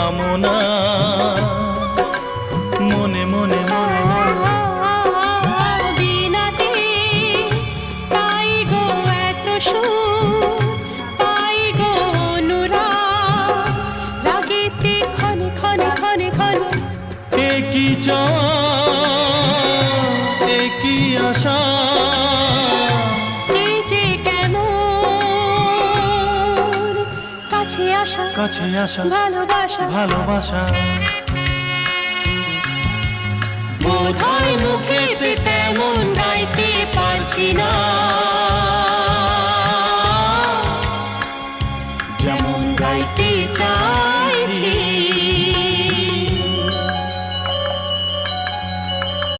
কামনা মনে মনে মনে বিনাতে পাই গো এত সুর, পাই গো অনুরাগ, লাগিতে ক্ষণে ক্ষণে ক্ষণে ক্ষণে একই চাওয়া একই আশা, এই যে কেমন কাছে আসা কাছে আসা ভালোবাসা। ভালোবাসা। বোধহয় মুখেতে তেমন গাইতে পারছি না।